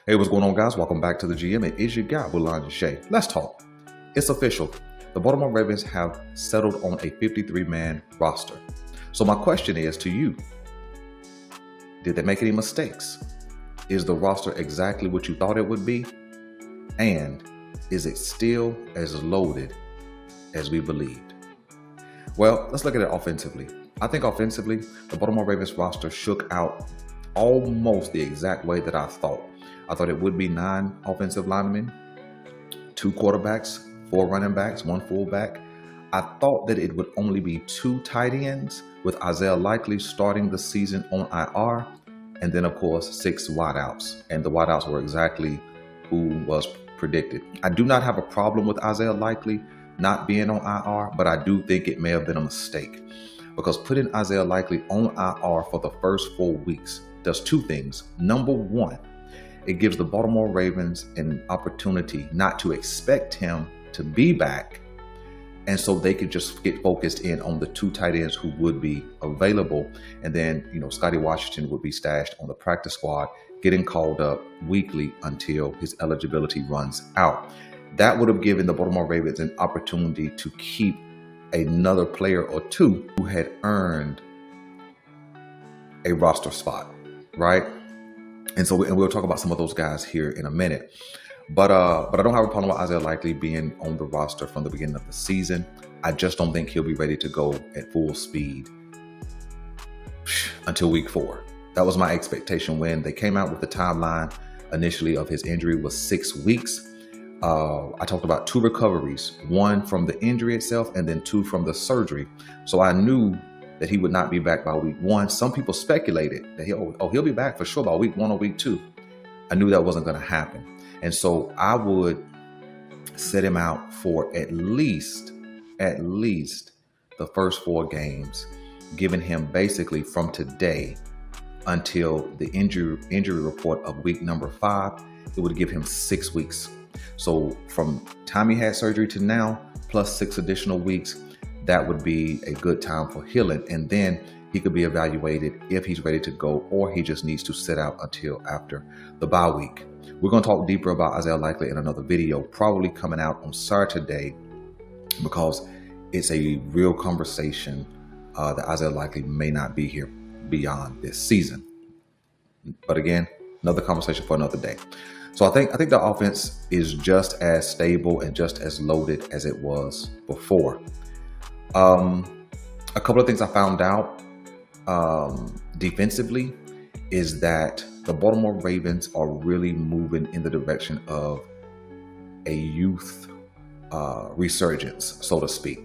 Hey, what's going on, guys? Welcome back to the GM. It is your guy, Willan Shay. Let's talk. It's official. The Baltimore Ravens have settled on a 53-man roster. So my question is to you, did they make any mistakes? Is the roster exactly what you thought it would be? And is it still as loaded as we believed? Well, let's look at it offensively. I think offensively, the Baltimore Ravens roster shook out almost the exact way that I thought. I thought it would be 9 offensive linemen, 2 quarterbacks, 4 running backs, 1 fullback. I thought that it would only be 2 tight ends, with Isaiah Likely starting the season on IR, and then of course 6 wideouts. And the wideouts were exactly who was predicted. I do not have a problem with Isaiah Likely not being on IR, but I do think it may have been a mistake, because putting Isaiah Likely on IR for the first 4 weeks does 2 things. Number 1, it gives the Baltimore Ravens an opportunity not to expect him to be back, and so they could just get focused in on the 2 tight ends who would be available. And then, Scotty Washington would be stashed on the practice squad, getting called up weekly until his eligibility runs out. That would have given the Baltimore Ravens an opportunity to keep another player or 2 who had earned a roster spot, right? And we'll talk about some of those guys here in a minute. But I don't have a problem with Isaiah Likely being on the roster from the beginning of the season. I just don't think he'll be ready to go at full speed until week 4. That was my expectation when they came out with the timeline initially of his injury was 6 weeks. I talked about 2 recoveries, 1 from the injury itself and then 2 from the surgery. So I knew that he would not be back by week 1. Some people speculated that he'll be back for sure by week 1 or week 2. I knew that wasn't going to happen. And so I would set him out for at least the first 4 games, giving him basically from today until the injury report of week number 5. It would give him 6 weeks. So from time he had surgery to now, plus 6 additional weeks, that would be a good time for healing. And then he could be evaluated if he's ready to go, or he just needs to sit out until after the bye week. We're going to talk deeper about Isaiah Likely in another video, probably coming out on Saturday, because it's a real conversation that Isaiah Likely may not be here beyond this season. But again, another conversation for another day. So I think the offense is just as stable and just as loaded as it was before. A couple of things I found out defensively is that the Baltimore Ravens are really moving in the direction of a youth resurgence, so to speak.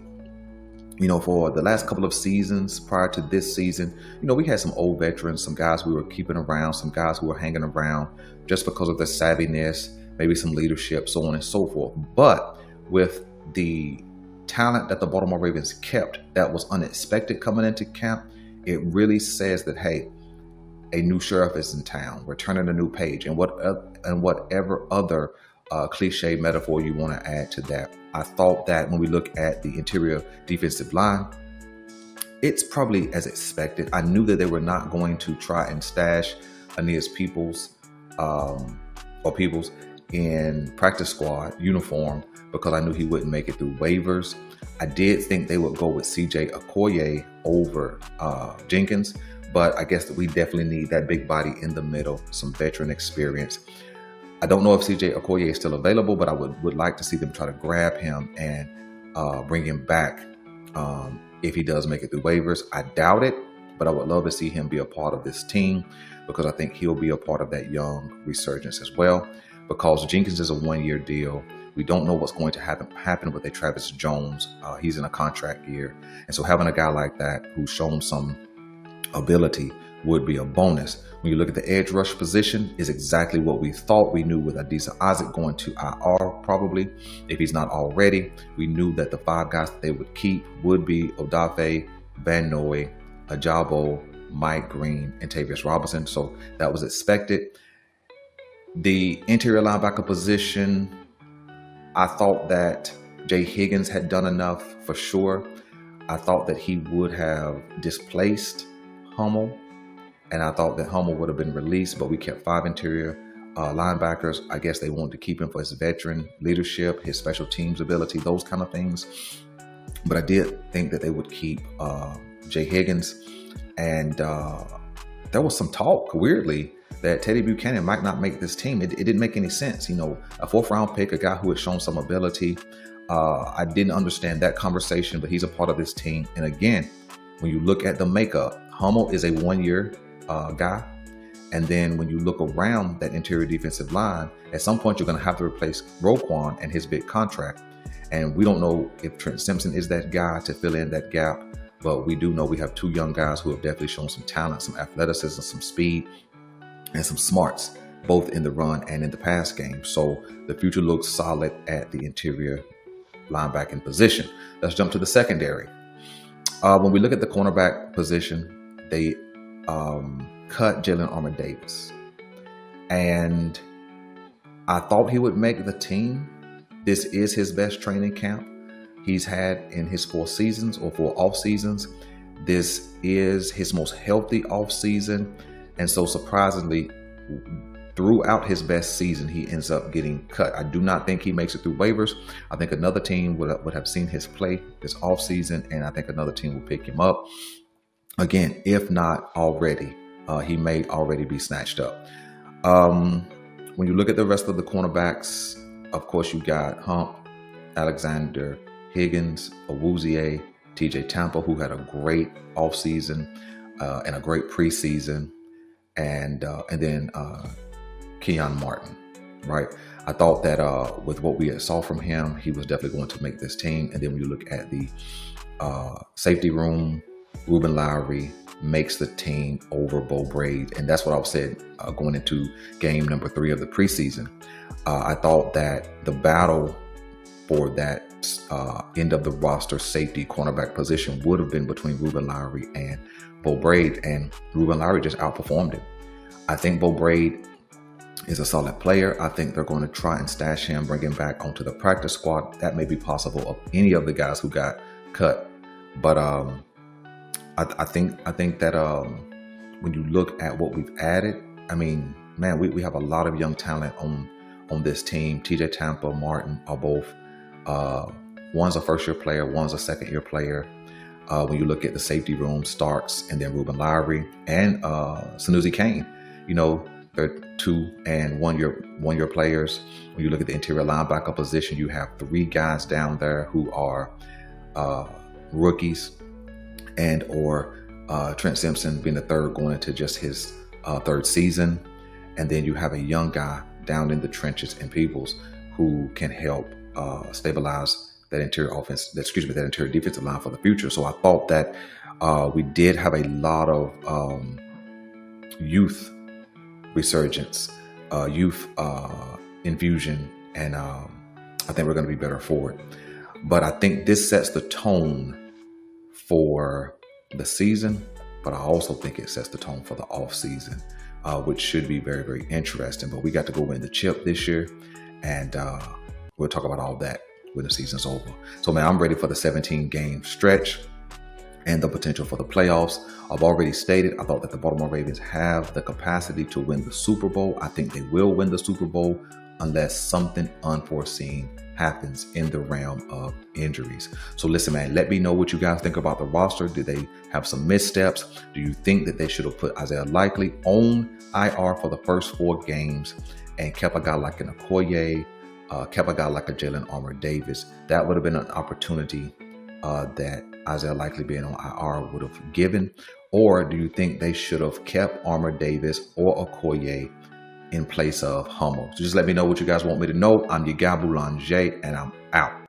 For the last couple of seasons prior to this season, we had some old veterans, some guys we were keeping around, some guys who were hanging around just because of their savviness, maybe some leadership, so on and so forth. But with the talent that the Baltimore Ravens kept that was unexpected coming into camp, it really says that, hey, a new sheriff is in town. We're turning a new page, and whatever other cliche metaphor you want to add to that. I thought that when we look at the interior defensive line, it's probably as expected. I knew that they were not going to try and stash Aeneas Peoples in practice squad uniform, because I knew he wouldn't make it through waivers. I did think they would go with CJ Okoye over Jenkins, but I guess that we definitely need that big body in the middle, some veteran experience. I don't know if CJ Okoye is still available, but I would like to see them try to grab him and bring him back if he does make it through waivers. I doubt it, but I would love to see him be a part of this team, because I think he'll be a part of that young resurgence as well, because Jenkins is a 1-year deal. We don't know what's going to happen with a Travis Jones. He's in a contract year. And so having a guy like that who's shown some ability would be a bonus. When you look at the edge rush position, is exactly what we thought. We knew with Adisa Isaac going to IR probably, if he's not already. We knew that the 5 guys that they would keep would be Odafe, Van Noy, Ajabo, Mike Green, and Tavius Robinson. So that was expected. The interior linebacker position, I thought that Jay Higgins had done enough for sure. I thought that he would have displaced Hummel, and I thought that Hummel would have been released, but we kept 5 interior linebackers. I guess they wanted to keep him for his veteran leadership, his special teams ability, those kind of things. But I did think that they would keep Jay Higgins. And there was some talk, weirdly, that Teddy Buchanan might not make this team. It didn't make any sense. You know, a 4th-round pick, a guy who had shown some ability. I didn't understand that conversation, but he's a part of this team. And again, when you look at the makeup, Hummel is a 1-year guy. And then when you look around that interior defensive line, at some point you're going to have to replace Roquan and his big contract. And we don't know if Trent Simpson is that guy to fill in that gap. But we do know we have 2 young guys who have definitely shown some talent, some athleticism, some speed, and some smarts, both in the run and in the pass game. So the future looks solid at the interior linebacking position. Let's jump to the secondary. When we look at the cornerback position, they cut Jalen Armour-Davis. And I thought he would make the team. This is his best training camp he's had in his 4 seasons or 4 off seasons. This is his most healthy off season. And so surprisingly, throughout his best season, he ends up getting cut. I do not think he makes it through waivers. I think another team would have seen his play this off season, and I think another team will pick him up. Again, if not already, he may already be snatched up. When you look at the rest of the cornerbacks, of course, you got Hump, Alexander, Higgins, Awuzie, TJ Tampa, who had a great offseason and a great preseason, and then Keon Martin, right? I thought that with what we saw from him, he was definitely going to make this team. And then when you look at the safety room, Ruben Lowry makes the team over Bo Braid. And that's what I said going into game number 3 of the preseason. I thought that the battle for that end of the roster safety cornerback position would have been between Ruben Lowry and Bo Braid, and Ruben Lowry just outperformed him. I think Bo Braid is a solid player. I think they're going to try and stash him, bring him back onto the practice squad. That may be possible of any of the guys who got cut. But I think that when you look at what we've added, I mean, man, we have a lot of young talent on this team. TJ Tampa, Martin are both. One's a 1st-year player, one's a 2nd-year player. When you look at the safety room, Starks and then Ruben Lowry and Sanusi Kane, you know, they're 2 and 1-year players. When you look at the interior linebacker position, you have 3 guys down there who are rookies, and or Trent Simpson being the 3rd going into just his 3rd season. And then you have a young guy down in the trenches in Peebles who can help stabilize that interior that interior defensive line for the future. So I thought that we did have a lot of youth resurgence, youth infusion, and I think we're going to be better for it. But I think this sets the tone for the season, but I also think it sets the tone for the off season, which should be very, very interesting. But we got to go win the chip this year, and we'll talk about all that when the season's over. So, man, I'm ready for the 17-game stretch and the potential for the playoffs. I've already stated, I thought that the Baltimore Ravens have the capacity to win the Super Bowl. I think they will win the Super Bowl unless something unforeseen happens in the realm of injuries. So listen, man, let me know what you guys think about the roster. Did they have some missteps? Do you think that they should have put Isaiah Likely on IR for the first 4 games and kept a guy like an Okoye, kept a guy like a Jalen Armour-Davis? That would have been an opportunity that Isaiah Likely being on IR would have given. Or do you think they should have kept Armour-Davis or Okoye in place of Hummel? So just let me know what you guys want me to know. I'm your guy, Boulanger, and I'm out.